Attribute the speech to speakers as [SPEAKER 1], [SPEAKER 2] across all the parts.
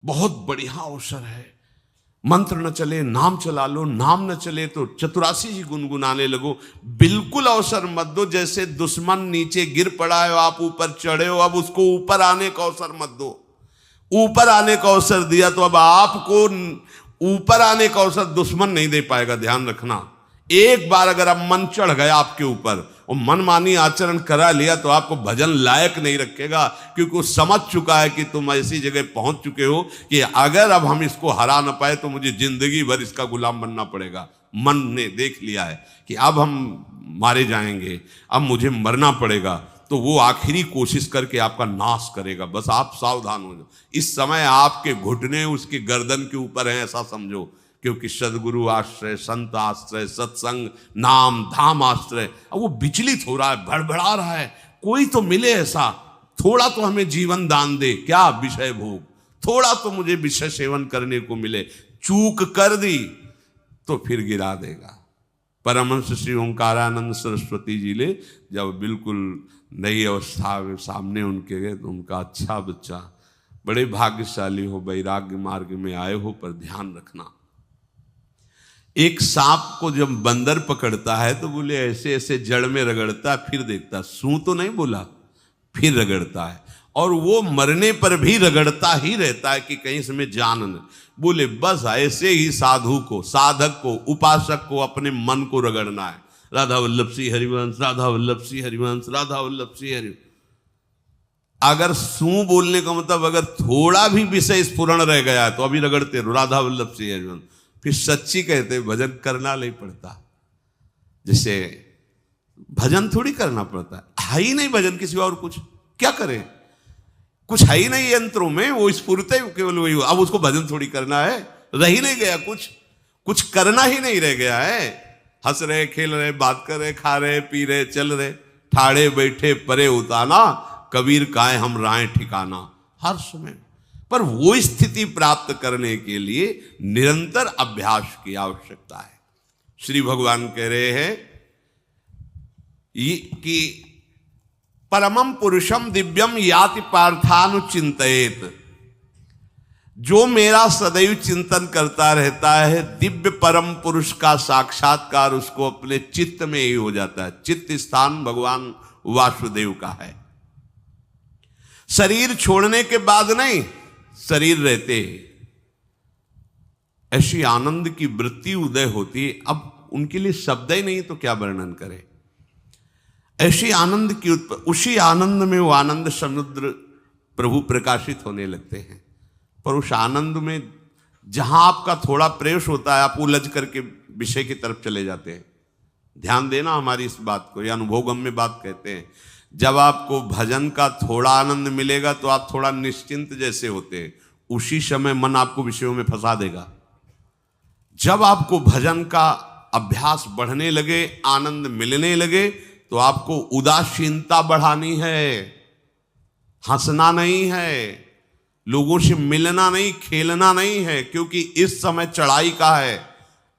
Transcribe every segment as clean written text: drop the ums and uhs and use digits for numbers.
[SPEAKER 1] बहुत बढ़िया अवसर है। मंत्र न चले नाम चला लो, नाम न चले तो चतुरासी जी गुनगुनाने लगो। बिल्कुल अवसर मत दो, जैसे दुश्मन नीचे गिर पड़ा है आप ऊपर चढ़े हो, अब उसको ऊपर आने का अवसर मत दो। ऊपर आने का अवसर दिया तो अब आपको ऊपर आने का अवसर दुश्मन नहीं दे पाएगा। ध्यान रखना, एक बार अगर अब मन चढ़ गया आपके ऊपर और मनमानी आचरण करा लिया तो आपको भजन लायक नहीं रखेगा, क्योंकि वो समझ चुका है कि तुम ऐसी जगह पहुंच चुके हो कि अगर अब हम इसको हरा ना पाए तो मुझे जिंदगी भर इसका गुलाम बनना पड़ेगा। मन ने देख लिया है कि अब हम मारे जाएंगे, अब मुझे मरना पड़ेगा, तो वो आखिरी कोशिश करके आपका नाश करेगा। बस आप सावधान हो जाओ। इस समय आपके घुटने उसके गर्दन के ऊपर हैं, ऐसा समझो, क्योंकि सदगुरु आश्रय, संत आश्रय, सत्संग, नाम धाम आश्रय। अब वो विचलित हो रहा है, भड़बड़ा रहा है, कोई तो मिले ऐसा, थोड़ा तो हमें जीवन दान दे, क्या विषय भोग, थोड़ा तो मुझे विषय सेवन करने को मिले। चूक कर दी तो फिर गिरा देगा। परमहंस श्री ओंकारानंद सरस्वती जी ले जब बिल्कुल नई अवस्था सामने उनके गए तो उनका, अच्छा बच्चा, बड़े भाग्यशाली हो, वैराग्य मार्ग में आए हो, पर ध्यान रखना, एक सांप को जब बंदर पकड़ता है तो बोले ऐसे ऐसे जड़ में रगड़ता है, फिर देखता, सू तो नहीं बोला, फिर रगड़ता है, और वो मरने पर भी रगड़ता ही रहता है कि कहीं इसमें जान न। बोले बस ऐसे ही साधु को, साधक को, उपासक को अपने मन को रगड़ना है। राधा वल्लभ श्री हरिवंश, राधा वल्लभ श्री हरिवंश, राधा वल्लभ श्री हरिवंश। अगर सू बोलने का मतलब अगर थोड़ा भी विषय स्फुरण रह गया है तो अभी रगड़ते रहो, राधा वल्लभ श्री हरिवंश। फिर सच्ची कहते भजन करना नहीं पड़ता। जैसे भजन थोड़ी करना पड़ता है ही नहीं भजन, किसी और कुछ क्या करे, कुछ है ही नहीं यंत्रों में, वो स्फुरते केवल वही हो। अब उसको भजन थोड़ी करना है, रह ही नहीं गया, कुछ करना ही नहीं रह गया है। हंस रहे, खेल रहे, बात कर रहे, खा रहे, पी रहे, चल रहे, ठाड़े बैठे परे उताना, कबीर काहे हम राय ठिकाना। हर समय पर वो स्थिति प्राप्त करने के लिए निरंतर अभ्यास की आवश्यकता है। श्री भगवान कह रहे हैं कि परमम पुरुषम दिव्यम याति पार्थानुचिंतयेत। जो मेरा सदैव चिंतन करता रहता है, दिव्य परम पुरुष का साक्षात्कार उसको अपने चित्त में ही हो जाता है। चित्त स्थान भगवान वासुदेव का है। शरीर छोड़ने के बाद नहीं, शरीर रहते ऐसी आनंद की वृत्ति उदय होती है। अब उनके लिए शब्द ही नहीं तो क्या वर्णन करें। ऐसी आनंद की उसी आनंद में वो आनंद समुद्र प्रभु प्रकाशित होने लगते हैं। पर उस आनंद में जहां आपका थोड़ा प्रवेश होता है, आप उलझ करके विषय की तरफ चले जाते हैं। ध्यान देना हमारी इस बात को, यह अनुभवगम्य बात कहते हैं। जब आपको भजन का थोड़ा आनंद मिलेगा तो आप थोड़ा निश्चिंत जैसे होते हैं, उसी समय मन आपको विषयों में फंसा देगा। जब आपको भजन का अभ्यास बढ़ने लगे, आनंद मिलने लगे, तो आपको उदासीनता बढ़ानी है, हंसना नहीं है, लोगों से मिलना नहीं, खेलना नहीं है, क्योंकि इस समय चढ़ाई का है।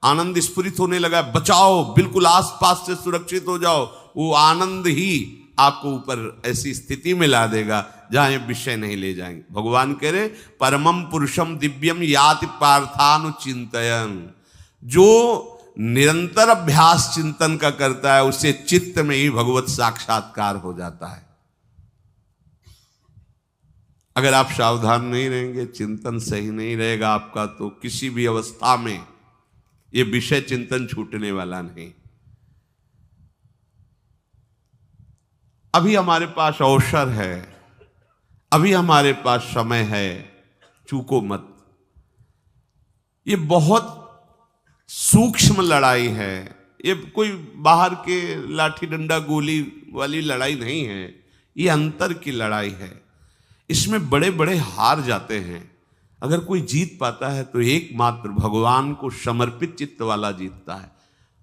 [SPEAKER 1] आनंद स्फुरित होने लगा, बचाओ, बिल्कुल आसपास से सुरक्षित हो जाओ। वो आनंद ही आपको ऊपर ऐसी स्थिति में ला देगा जहां ये विषय नहीं ले जाएंगे। भगवान कह रहे परमम पुरुषम दिव्यम याति पार्थानुचिंतयन्। जो निरंतर अभ्यास चिंतन का करता है, उससे चित्त में ही भगवत साक्षात्कार हो जाता है। अगर आप सावधान नहीं रहेंगे, चिंतन सही नहीं रहेगा आपका, तो किसी भी अवस्था में ये विषय चिंतन छूटने वाला नहीं। अभी हमारे पास अवसर है, अभी हमारे पास समय है, चूको मत। ये बहुत सूक्ष्म लड़ाई है, ये कोई बाहर के लाठी डंडा गोली वाली लड़ाई नहीं है, ये अंतर की लड़ाई है। इसमें बड़े बड़े हार जाते हैं। अगर कोई जीत पाता है तो एकमात्र भगवान को समर्पित चित्त वाला जीतता है।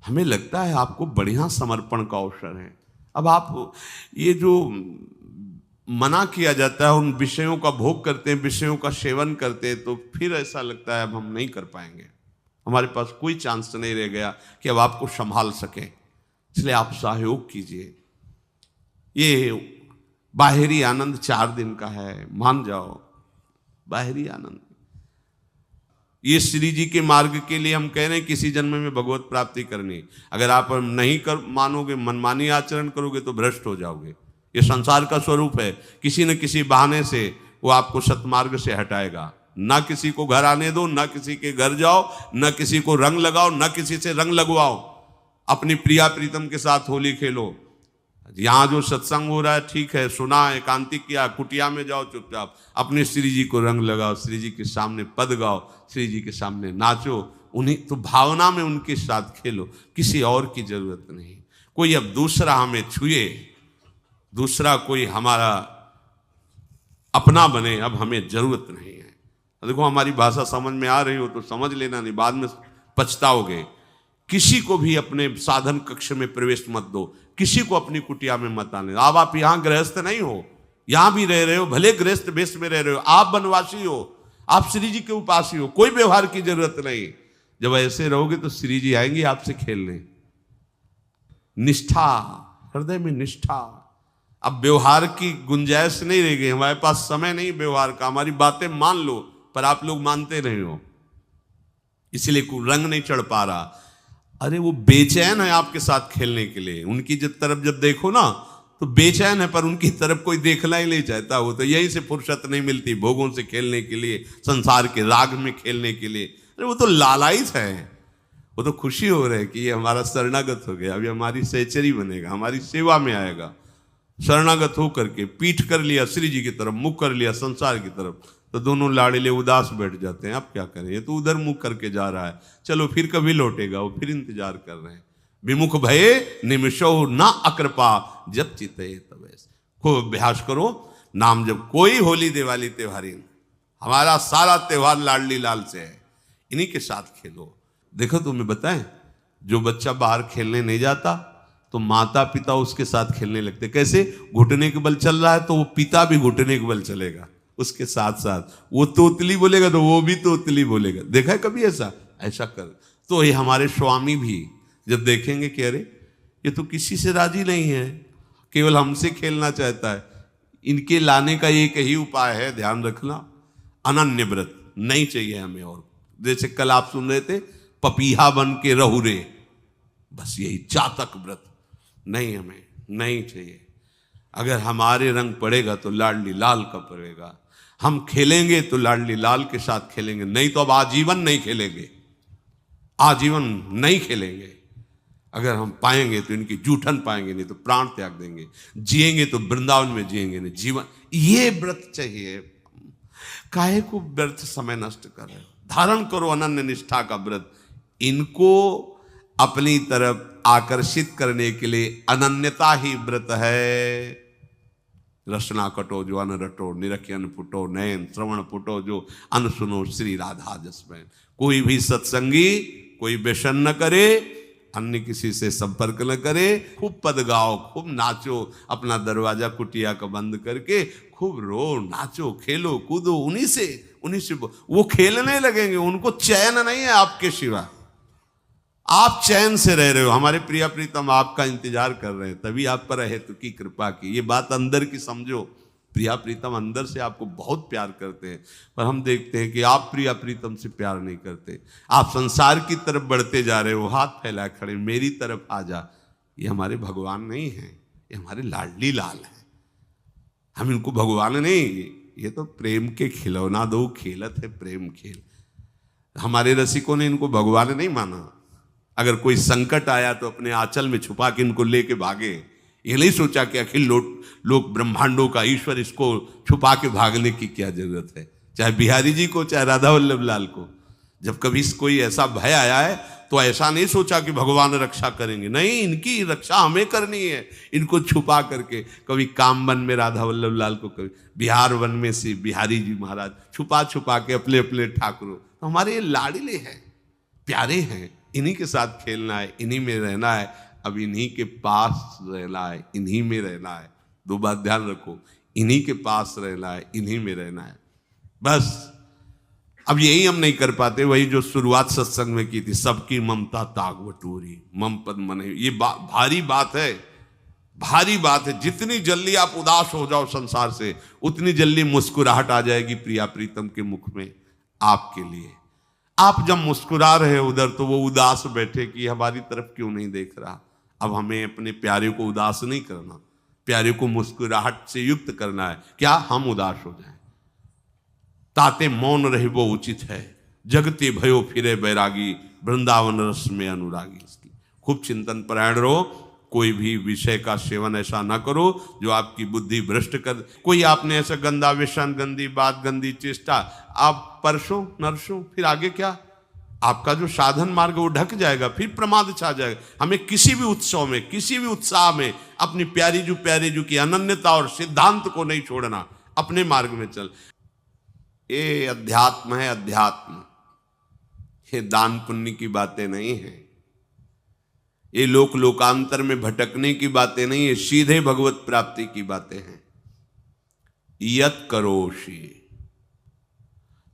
[SPEAKER 1] हमें लगता है आपको बढ़िया समर्पण का अवसर है। अब आप ये जो मना किया जाता है, उन विषयों का भोग करते हैं, विषयों का सेवन करते हैं, तो फिर ऐसा लगता है अब हम नहीं कर पाएंगे, हमारे पास कोई चांस नहीं रह गया कि अब आपको संभाल सके। इसलिए आप सहयोग कीजिए। ये बाहरी आनंद 4 दिन का है, मान जाओ, बाहरी आनंद। ये श्री जी के मार्ग के लिए हम कह रहे हैं किसी जन्म में भगवत प्राप्ति करनी। अगर आप नहीं कर मानोगे, मनमानी आचरण करोगे तो भ्रष्ट हो जाओगे। ये संसार का स्वरूप है, किसी न किसी बहाने से वो आपको सतमार्ग से हटाएगा। ना किसी को घर आने दो, ना किसी के घर जाओ, ना किसी को रंग लगाओ, ना किसी से रंग लगवाओ। अपनी प्रिया प्रीतम के साथ होली खेलो। यहाँ जो सत्संग हो रहा है ठीक है, सुना, एकांतिक किया, कुटिया में जाओ चुपचाप, अपने श्री जी को रंग लगाओ, श्री जी के सामने पद गाओ, श्री जी के सामने नाचो, उन्हीं तो भावना में उनके साथ खेलो, किसी और की जरूरत नहीं। कोई अब दूसरा हमें छुए, दूसरा कोई हमारा अपना बने, अब हमें जरूरत नहीं है। देखो हमारी भाषा समझ में आ रही हो तो समझ लेना, नहीं बाद में पछताओगे। किसी को भी अपने साधन कक्ष में प्रवेश मत दो, किसी को अपनी कुटिया में मत आने। अब आप यहाँ गृहस्थ नहीं हो, यहाँ भी रह रहे हो, भले गृहस्थ वेश में रह रहे हो, आप वनवासी हो, आप श्री जी के उपासी हो, कोई व्यवहार की जरूरत नहीं। जब ऐसे रहोगे तो श्री जी आएंगे आपसे खेलने। निष्ठा, हृदय में निष्ठा। अब व्यवहार की गुंजाइश नहीं रह गई, हमारे पास समय नहीं व्यवहार का। हमारी बातें मान लो पर आप लोग मानते नहीं हो, इसलिए रंग नहीं चढ़ पा रहा। अरे वो बेचैन है आपके साथ खेलने के लिए, उनकी तरफ जब देखो ना तो बेचैन है, पर उनकी तरफ कोई देखना ही नहीं चाहता। वो तो यहीं से फुर्सत नहीं मिलती भोगों से खेलने के लिए, संसार के राग में खेलने के लिए। अरे वो तो लालायित है, वो तो खुशी हो रहे कि ये हमारा शरणागत हो गया, अभी हमारी सहचरी बनेगा, हमारी सेवा में आएगा। शरणागत हो करके पीठ कर लिया श्री जी की तरफ, मुख कर लिया संसार की तरफ, तो दोनों लाड़िले उदास बैठ जाते हैं। अब क्या करें, ये तो उधर मुख करके जा रहा है, चलो फिर कभी लौटेगा, वो फिर इंतजार कर रहे हैं। विमुख भये निमिषो ना अकृपा जब चिते तब। खूब अभ्यास करो नाम जब। कोई होली दिवाली त्योहारी, हमारा सारा त्योहार लाडली लाल से है, इन्हीं के साथ खेलो। देखो तुम्हें बताएं, जो बच्चा बाहर खेलने नहीं जाता तो माता पिता उसके साथ खेलने लगते। कैसे? घुटने के बल चल रहा है तो वो पिता भी घुटने के बल चलेगा उसके साथ साथ। वो तोतली बोलेगा तो वो भी तोतली बोलेगा। देखा है कभी ऐसा? ऐसा कर। तो ये हमारे स्वामी भी जब देखेंगे कि अरे ये तो किसी से राजी नहीं है, केवल हमसे खेलना चाहता है, इनके लाने का एक ही उपाय है, ध्यान रखना, अनन्य व्रत नहीं चाहिए हमें। और जैसे कल आप सुन रहे थे, पपीहा बन के रहू रे, बस यही चातक व्रत नहीं, हमें नहीं चाहिए। अगर हमारे रंग पड़ेगा तो लाडली लाल का पड़ेगा, हम खेलेंगे तो लाडली लाल के साथ खेलेंगे, नहीं तो अब आजीवन नहीं खेलेंगे, आजीवन नहीं खेलेंगे। अगर हम पाएंगे तो इनकी जूठन पाएंगे, नहीं तो प्राण त्याग देंगे। जिएंगे तो वृंदावन में जिएंगे, नहीं जीवन। ये व्रत चाहिए। काहे को व्यर्थ समय नष्ट कर रहे हो? धारण करो अनन्य निष्ठा का व्रत। इनको अपनी तरफ आकर्षित करने के लिए अनन्यता ही व्रत है। रसना कटो जो अन रटो, निरखियन फुटो नयन, श्रवण फुटो जो अन सुनो, श्री राधा जसमैन। कोई भी सत्संगी कोई व्यसन न करे, अन्य किसी से संपर्क न करे, खूब पद गाओ, खूब नाचो, अपना दरवाजा कुटिया का बंद करके खूब रो, नाचो, खेलो, कूदो, उन्हीं से वो खेलने लगेंगे। उनको चैन नहीं है आपके सिवा, आप चैन से रह रहे हो। हमारे प्रिया प्रीतम आपका इंतजार कर रहे हैं, तभी आप पर हेतु की कृपा की। ये बात अंदर की समझो, प्रिया प्रीतम अंदर से आपको बहुत प्यार करते हैं, पर हम देखते हैं कि आप प्रिया प्रीतम से प्यार नहीं करते। आप संसार की तरफ बढ़ते जा रहे हो, हाथ फैलाए खड़े, मेरी तरफ आ जा। ये हमारे भगवान नहीं है, ये हमारे लाडली लाल हैं। हम इनको भगवान नहीं, ये तो प्रेम के खिलौना दो खेलत है, प्रेम खेल। हमारे रसिकों ने इनको भगवान नहीं माना। अगर कोई संकट आया तो अपने आंचल में छुपा के इनको लेके भागे। ये नहीं सोचा कि अखिल लोक ब्रह्मांडों का ईश्वर, इसको छुपा के भागने की क्या जरूरत है। चाहे बिहारी जी को, चाहे राधा वल्लभ लाल को, जब कभी कोई ऐसा भय आया है तो ऐसा नहीं सोचा कि भगवान रक्षा करेंगे, नहीं, इनकी रक्षा हमें करनी है। इनको छुपा करके, कभी काम वन में राधा वल्लभ लाल को, कभी बिहार वन में से बिहारी जी महाराज, छुपा छुपा के अपने अपने ठाकुरों। तो हमारे ये लाडले हैं, प्यारे हैं, इन्हीं के साथ खेलना है, इन्हीं में रहना है। अब इन्हीं के पास रहना है, इन्हीं में रहना है। दो बात ध्यान रखो, इन्हीं के पास रहना है, इन्हीं में रहना है, बस। अब यही हम नहीं कर पाते, वही जो शुरुआत सत्संग में की थी, सबकी ममता ताग बटोरी, मम पद मन। ये भारी बात है, भारी बात है। जितनी जल्दी आप उदास हो जाओ संसार से, उतनी जल्दी मुस्कुराहट आ जाएगी प्रिया प्रीतम के मुख में आपके लिए। आप जब मुस्कुरा रहे उधर तो वो उदास बैठे कि हमारी तरफ क्यों नहीं देख रहा। अब हमें अपने प्यारे को उदास नहीं करना, प्यारे को मुस्कुराहट से युक्त करना है। क्या हम उदास हो जाएं? ताते मौन रहे वो उचित है, जगते भयो फिरे बैरागी, वृंदावन रस में अनुरागी। इसकी खूब चिंतन परायण रहो, कोई भी विषय का सेवन ऐसा ना करो जो आपकी बुद्धि भ्रष्ट कर। कोई आपने ऐसा गंदा व्यसन, गंदी बात, गंदी चेष्टा आप परसों नरसों, फिर आगे क्या? आपका जो साधन मार्ग वो ढक जाएगा, फिर प्रमाद छा जाएगा। हमें किसी भी उत्सव में, किसी भी उत्साह में अपनी प्यारी जू की अनन्यता और सिद्धांत को नहीं छोड़ना, अपने मार्ग में चल। ये अध्यात्म है, अध्यात्म। ये दान पुण्य की बातें नहीं है, ये लोकांतर में भटकने की बातें नहीं है, सीधे भगवत प्राप्ति की बातें हैं। यत करोषि,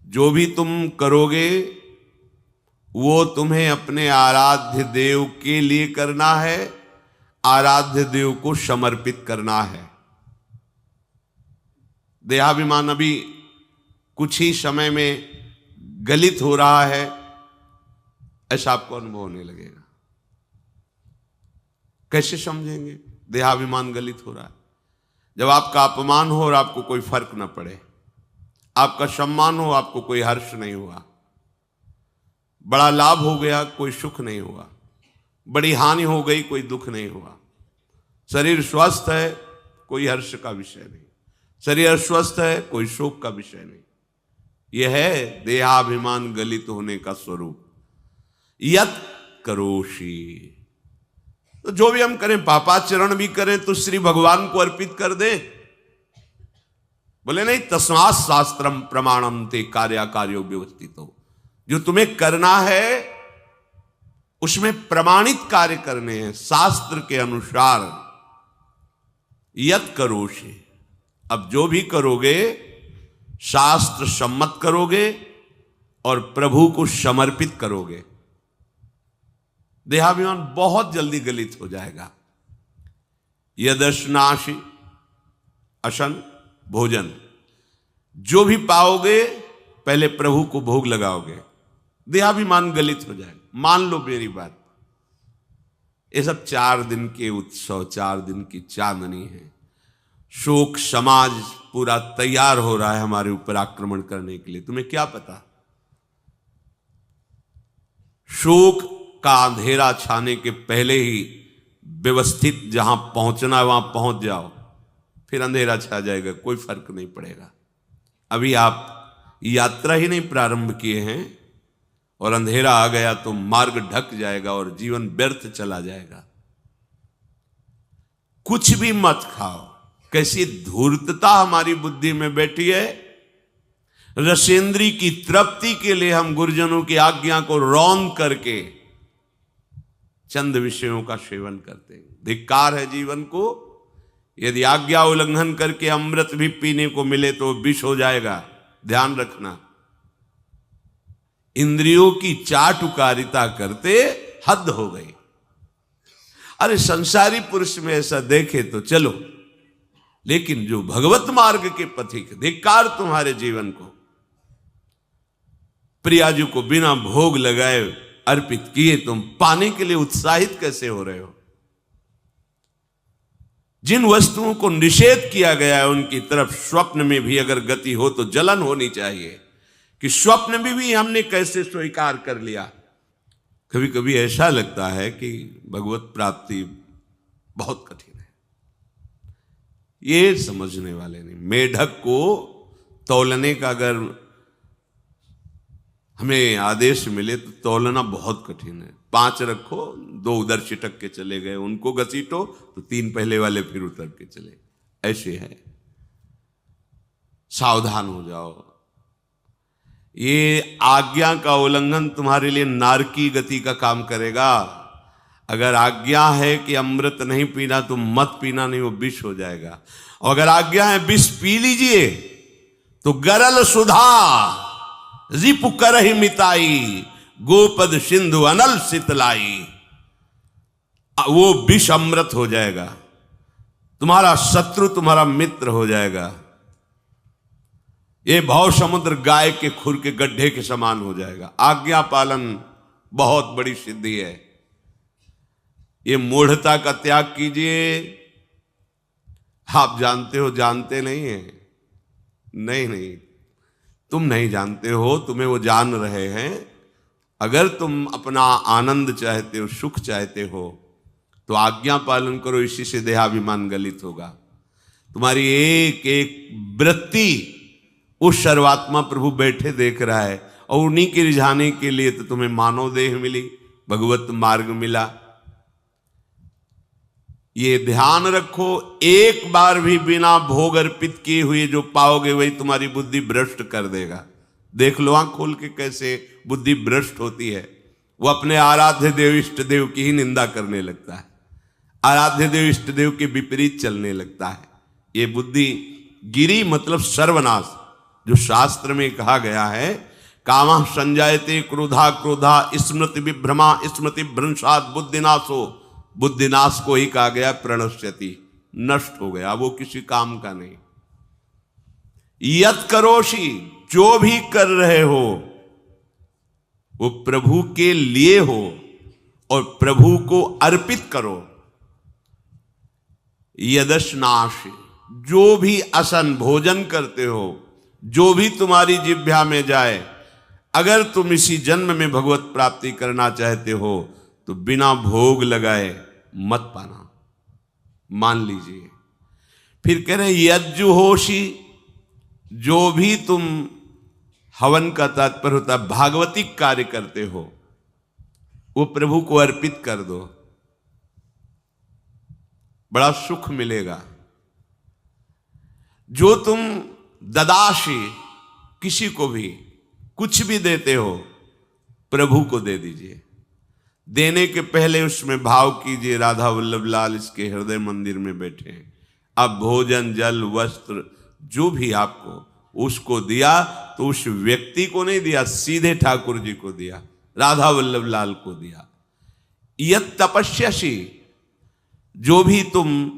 [SPEAKER 1] जो भी तुम करोगे वो तुम्हें अपने आराध्य देव के लिए करना है, आराध्य देव को समर्पित करना है। देहाभिमान अभी कुछ ही समय में गलित हो रहा है, ऐसा आपको अनुभव होने लगेगा। कैसे समझेंगे? देहाभिमान गलित हो रहा है जब आपका अपमान हो और आपको कोई फर्क न पड़े, आपका सम्मान हो, आपको कोई हर्ष नहीं हुआ, बड़ा लाभ हो गया, कोई सुख नहीं हुआ, बड़ी हानि हो गई, कोई दुख नहीं हुआ। शरीर स्वस्थ है, कोई हर्ष का विषय नहीं, शरीर अस्वस्थ है, कोई शोक का विषय नहीं। यह है देहाभिमान गलित होने का स्वरूप। यत करोषि, तो जो भी हम करें, पापाचरण भी करें तो श्री भगवान को अर्पित कर दें। बोले नहीं, तस्मात् शास्त्रम प्रमाणम ते कार्याकार्यो व्यवस्थितो। जो तुम्हें करना है उसमें प्रमाणित कार्य करने हैं, शास्त्र के अनुसार। यत करोषि, अब जो भी करोगे शास्त्र सम्मत करोगे और प्रभु को समर्पित करोगे। देहाभिमान बहुत जल्दी गलित हो जाएगा। यदश्नाशि अशन भोजन, जो भी पाओगे पहले प्रभु को भोग लगाओगे, देहाभिमान गलित हो जाएगा। मान लो मेरी बात, ये सब 4 दिन के उत्सव, 4 दिन की चांदनी है। शोक समाज पूरा तैयार हो रहा है हमारे ऊपर आक्रमण करने के लिए। तुम्हें क्या पता? शोक का अंधेरा छाने के पहले ही व्यवस्थित जहां पहुंचना है वहां पहुंच जाओ, फिर अंधेरा छा जाएगा, कोई फर्क नहीं पड़ेगा। अभी आप यात्रा ही नहीं प्रारंभ किए हैं और अंधेरा आ गया तो मार्ग ढक जाएगा और जीवन व्यर्थ चला जाएगा। कुछ भी मत खाओ। कैसी धूर्तता हमारी बुद्धि में बैठी है। रसेंद्री की तृप्ति के लिए हम गुरुजनों की आज्ञा को रौंद करके चंद विषयों का सेवन करते हैं। धिक्कार है जीवन को। यदि आज्ञा उल्लंघन करके अमृत भी पीने को मिले तो विष हो जाएगा, ध्यान रखना। इंद्रियों की चाटुकारिता करते हद हो गई। अरे संसारी पुरुष में ऐसा देखे तो चलो, लेकिन जो भगवत मार्ग के पथिक, धिक्कार तुम्हारे जीवन को। प्रियाजू को बिना भोग लगाए अर्पित किए तुम पाने के लिए उत्साहित कैसे हो रहे हो? जिन वस्तुओं को निषेध किया गया है उनकी तरफ स्वप्न में भी अगर गति हो तो जलन होनी चाहिए कि स्वप्न में भी हमने कैसे स्वीकार कर लिया। कभी कभी ऐसा लगता है कि भगवत प्राप्ति बहुत कठिन है, ये समझने वाले नहीं। मेढक को तौलने का अगर हमें आदेश मिले तो तौलना बहुत कठिन है। 5 रखो, 2 उधर चिटक के चले गए, उनको घसीटो तो 3 पहले वाले फिर उतर के चले, ऐसे है। सावधान हो जाओ। ये आज्ञा का उल्लंघन तुम्हारे लिए नारकी गति का काम करेगा। अगर आज्ञा है कि अमृत नहीं पीना तो मत पीना, नहीं वो विष हो जाएगा। और अगर आज्ञा है विष पी लीजिए तो गरल सुधा रिपु करहि मिताई, गोपद सिंधु अनल शीतलाई। वो विष अमृत हो जाएगा, तुम्हारा शत्रु तुम्हारा मित्र हो जाएगा। ये भव समुद्र गाय के खुर के गड्ढे के समान हो जाएगा। आज्ञा पालन बहुत बड़ी सिद्धि है। ये मूढ़ता का त्याग कीजिए। आप जानते हो, जानते नहीं है? नहीं, तुम नहीं जानते हो, तुम्हें वो जान रहे हैं। अगर तुम अपना आनंद चाहते हो, सुख चाहते हो, तो आज्ञा पालन करो। इसी से देहाभिमान गलित होगा। तुम्हारी एक एक वृत्ति उस सर्वात्मा प्रभु बैठे देख रहा है, और उन्हीं के रिझाने के लिए तो तुम्हें मानव देह मिली, भगवत मार्ग मिला। ये ध्यान रखो, एक बार भी बिना भोग अर्पित किए हुए जो पाओगे वही तुम्हारी बुद्धि भ्रष्ट कर देगा। देख लो आंख खोल के कैसे बुद्धि भ्रष्ट होती है। वो अपने आराध्य देव इष्ट देव की ही निंदा करने लगता है, आराध्य देव इष्ट देव के विपरीत चलने लगता है। ये बुद्धि गिरी मतलब सर्वनाश। जो शास्त्र में कहा गया है, कामा संजायते क्रोधा क्रोधा स्मृति विभ्रमा स्मृति भ्रंशात बुद्धिनाशो, बुद्धिनाश को ही कहा गया प्रणश्यति, नष्ट हो गया, वो किसी काम का नहीं। यत करोषि, जो भी कर रहे हो वो प्रभु के लिए हो और प्रभु को अर्पित करो। यदश्नाश, जो भी असन भोजन करते हो, जो भी तुम्हारी जिह्वा में जाए, अगर तुम इसी जन्म में भगवत प्राप्ति करना चाहते हो तो बिना भोग लगाए मत पाना, मान लीजिए। फिर कह रहे यज्जुहोषि, जो भी तुम हवन का तात्पर्य होता है भागवतिक कार्य करते हो, वो प्रभु को अर्पित कर दो, बड़ा सुख मिलेगा। जो तुम ददाशी, किसी को भी कुछ भी देते हो, प्रभु को दे दीजिए। देने के पहले उसमें भाव कीजिए, राधा वल्लभ लाल इसके हृदय मंदिर में बैठे हैं। अब भोजन जल वस्त्र जो भी आपको उसको दिया तो उस व्यक्ति को नहीं दिया, सीधे ठाकुर जी को दिया, राधा वल्लभ लाल को दिया। यत तपस्यासी, जो भी तुम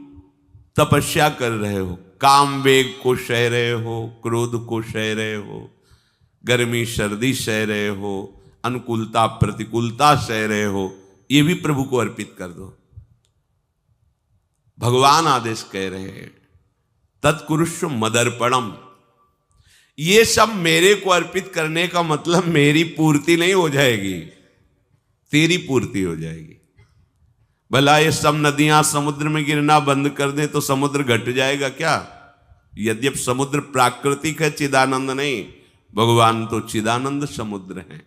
[SPEAKER 1] तपस्या कर रहे हो, काम वेग को सह रहे हो, क्रोध को सह रहे हो, गर्मी सर्दी सह रहे हो, अनुकूलता प्रतिकूलता सह रहे हो, ये भी प्रभु को अर्पित कर दो। भगवान आदेश कह रहे हैं तत्कुरुष्व मदर्पणम। ये सब मेरे को अर्पित करने का मतलब मेरी पूर्ति नहीं हो जाएगी, तेरी पूर्ति हो जाएगी। भला ये सब नदियां समुद्र में गिरना बंद कर दें तो समुद्र घट जाएगा क्या? यद्यपि समुद्र प्राकृतिक है, चिदानंद नहीं। भगवान तो चिदानंद समुद्र है।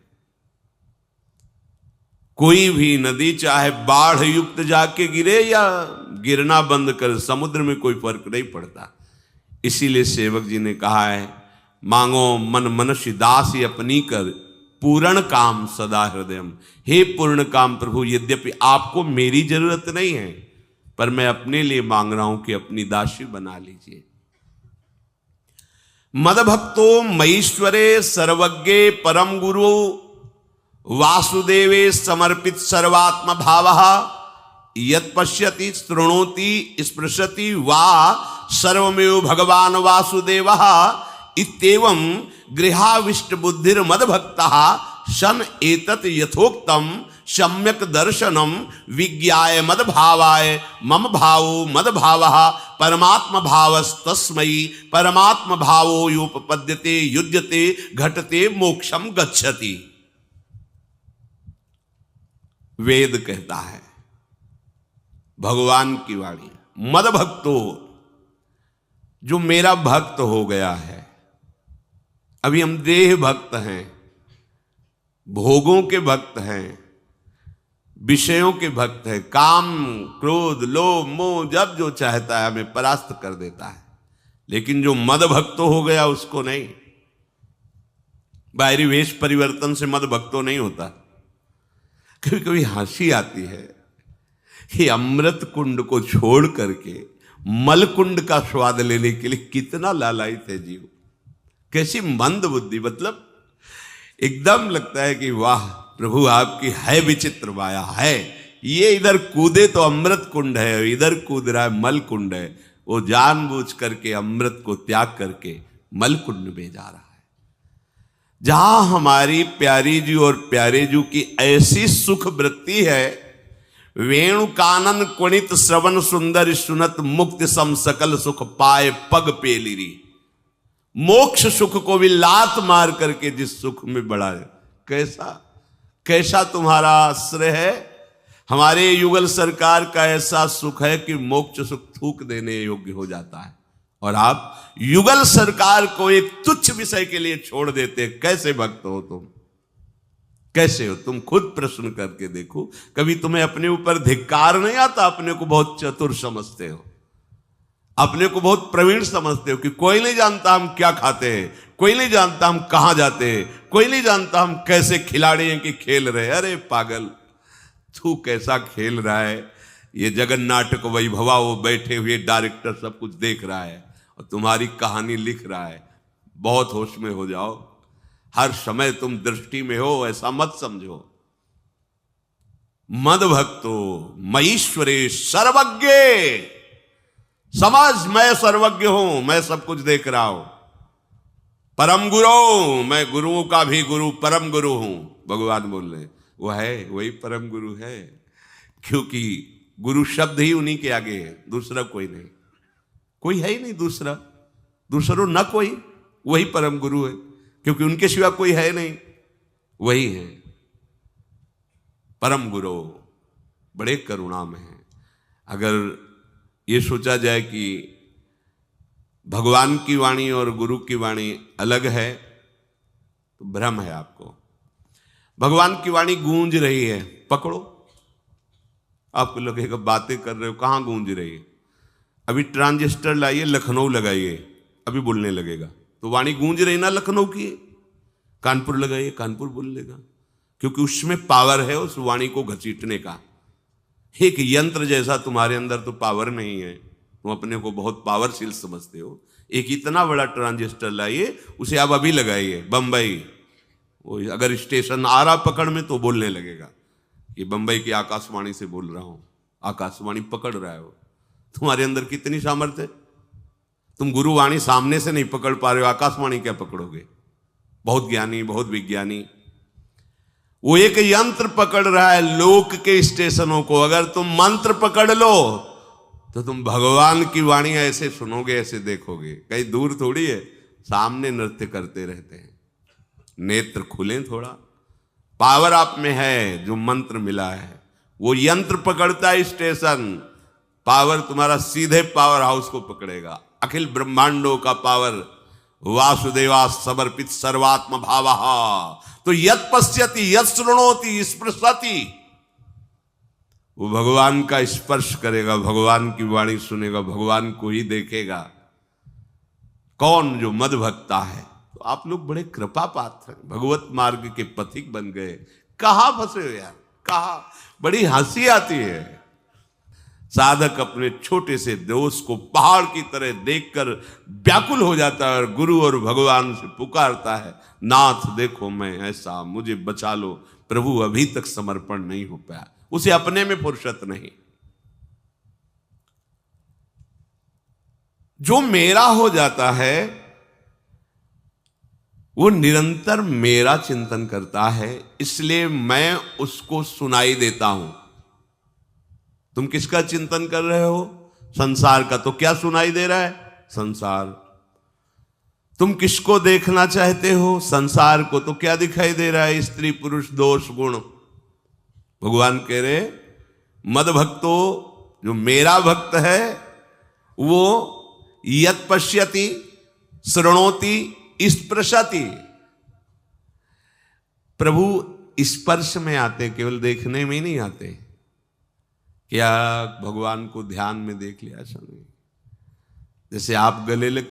[SPEAKER 1] कोई भी नदी चाहे बाढ़ युक्त जाके गिरे या गिरना बंद कर, समुद्र में कोई फर्क नहीं पड़ता। इसीलिए सेवक जी ने कहा है, मांगो मन मनुष्य दास अपनी कर, पूर्ण काम सदा हृदयम। हे पूर्ण काम प्रभु, यद्यपि आपको मेरी जरूरत नहीं है, पर मैं अपने लिए मांग रहा हूं कि अपनी दासी बना लीजिए। मदभक्तो मईश्वरे सर्वज्ञे परम गुरु वासुदेवे समर्पित सर्वात्म भावः यत् पश्यति शृणोति स्पृशति वा सर्वमेव भगवान वासुदेवः इत्येवं गृहाविष्ट बुद्धिर मदभक्तः सन एतत् यथोक्तम सम्यक दर्शनम विज्ञाय मदभावाय मम भावो मदभावः परमात्म भावस्तस्मै परमात्म भावो योपपद्यते युज्यते घटते मोक्षम गच्छति। वेद कहता है, भगवान की वाणी, मदभक्तो, जो मेरा भक्त हो गया है। अभी हम देह भक्त हैं, भोगों के भक्त हैं, विषयों के भक्त हैं। काम क्रोध लोभ मोह जब जो चाहता है हमें परास्त कर देता है। लेकिन जो मद भक्तो हो गया उसको नहीं। बाहरी वेश परिवर्तन से मद भक्तो नहीं होता। कभी कभी हंसी आती है कि अमृत कुंड को छोड़ करके मल कुंड का स्वाद लेने के लिए कितना लालायित है जीव। कैसी मंद बुद्धि, मतलब एकदम लगता है कि वाह प्रभु आपकी है विचित्र माया है। ये इधर कूदे तो अमृत कुंड है, इधर कूद रहा है मल कुंड है। वो जानबूझ करके अमृत को त्याग करके मलकुंड में जा रहा है। जहां हमारी प्यारी जी और प्यारे जी की ऐसी सुख वृत्ति है, वेणु कानन कुणित श्रवण सुंदर सुनत मुक्ति सम सकल सुख पाए पग पेलिरी। मोक्ष सुख को भी लात मार करके जिस सुख में बढ़ा है, कैसा कैसा तुम्हारा आश्रय है। हमारे युगल सरकार का ऐसा सुख है कि मोक्ष सुख थूक देने योग्य हो जाता है, और आप युगल सरकार को एक तुच्छ विषय के लिए छोड़ देते। कैसे भक्त हो तुम, कैसे हो तुम? खुद प्रश्न करके देखो। कभी तुम्हें अपने ऊपर धिक्कार नहीं आता? अपने को बहुत चतुर समझते हो, अपने को बहुत प्रवीण समझते हो कि कोई नहीं जानता हम क्या खाते हैं, कोई नहीं जानता हम कहां जाते हैं, कोई नहीं जानता हम कैसे खिलाड़ी हैं कि खेल रहे हैं। अरे पागल, तू कैसा खेल रहा है। ये जगन नाटक वैभवा, वो बैठे हुए डायरेक्टर सब कुछ देख रहा है और तुम्हारी कहानी लिख रहा है। बहुत होश में हो जाओ, हर समय तुम दृष्टि में हो, ऐसा मत समझो। मद भक्तो मईश्वरे सर्वज्ञ, समझ मैं सर्वज्ञ हूं, मैं सब कुछ देख रहा हूं। परम गुरु, मैं गुरुओं का भी गुरु, परम गुरु हूं। भगवान बोल रहे वो है, वही परम गुरु है, क्योंकि गुरु शब्द ही उन्हीं के आगे है, दूसरा कोई नहीं, कोई है ही नहीं दूसरा, दूसरो न कोई, वही परम गुरु है, क्योंकि उनके सिवा कोई है नहीं, वही है परम गुरु। बड़े करुणा में है। अगर ये सोचा जाए कि भगवान की वाणी और गुरु की वाणी अलग है तो भ्रम है आपको। भगवान की वाणी गूंज रही है, पकड़ो। आपको लगेगा बातें कर रहे हो, कहां गूंज रही है? अभी ट्रांजिस्टर लाइए, लखनऊ लगाइए, अभी बोलने लगेगा। तो वाणी गूंज रही ना लखनऊ की। कानपुर लगाइए, कानपुर बोल लेगा, क्योंकि उसमें पावर है उस वाणी को घसीटने का। एक यंत्र जैसा तुम्हारे अंदर तो पावर नहीं है, तुम अपने को बहुत पावरशील समझते हो। एक इतना बड़ा ट्रांजिस्टर लाइए, उसे आप अभी लगाइए बंबई, वो अगर स्टेशन आ रहा पकड़ में तो बोलने लगेगा कि बंबई की आकाशवाणी से बोल रहा हूं, आकाशवाणी पकड़ रहा है वो। तुम्हारे अंदर कितनी सामर्थ्य है। तुम गुरुवाणी सामने से नहीं पकड़ पा रहे हो, आकाशवाणी क्या पकड़ोगे? बहुत ज्ञानी, बहुत विज्ञानी, वो एक यंत्र पकड़ रहा है लोक के स्टेशनों को। अगर तुम मंत्र पकड़ लो तो तुम भगवान की वाणी ऐसे सुनोगे, ऐसे देखोगे, कहीं दूर थोड़ी है, सामने नृत्य करते रहते हैं। नेत्र खुले थोड़ा, पावर आप में है, जो मंत्र मिला है वो यंत्र पकड़ता है स्टेशन। पावर तुम्हारा सीधे पावर हाउस को पकड़ेगा। अखिल ब्रह्मांडों का पावर वासुदेवा समर्पित सर्वात्म भावः, तो यत् पश्यति यत् शृणोति स्पृशति, वो भगवान का स्पर्श करेगा, भगवान की वाणी सुनेगा, भगवान को ही देखेगा। कौन? जो मद भक्ता है। तो आप लोग बड़े कृपा पात्र हैं, भगवत मार्ग के पथिक बन गए। कहां फंसे हो यार, कहां? बड़ी हंसी आती है। साधक अपने छोटे से दोष को पहाड़ की तरह देखकर व्याकुल हो जाता है और गुरु और भगवान से पुकारता है, नाथ देखो मैं ऐसा, मुझे बचा लो। प्रभु अभी तक समर्पण नहीं हो पाया, उसे अपने में फुर्सत नहीं। जो मेरा हो जाता है वो निरंतर मेरा चिंतन करता है, इसलिए मैं उसको सुनाई देता हूं। तुम किसका चिंतन कर रहे हो? संसार का। तो क्या सुनाई दे रहा है? संसार। तुम किसको देखना चाहते हो? संसार को। तो क्या दिखाई दे रहा है? स्त्री पुरुष दोष गुण। भगवान कह रहे मद भक्तो, जो मेरा भक्त है वो यत् पश्यति शृणोति स्पृशति। प्रभु स्पर्श में आते, केवल देखने में नहीं आते। क्या भगवान को ध्यान में देख लिया? ऐसा नहीं। जैसे आप गले लग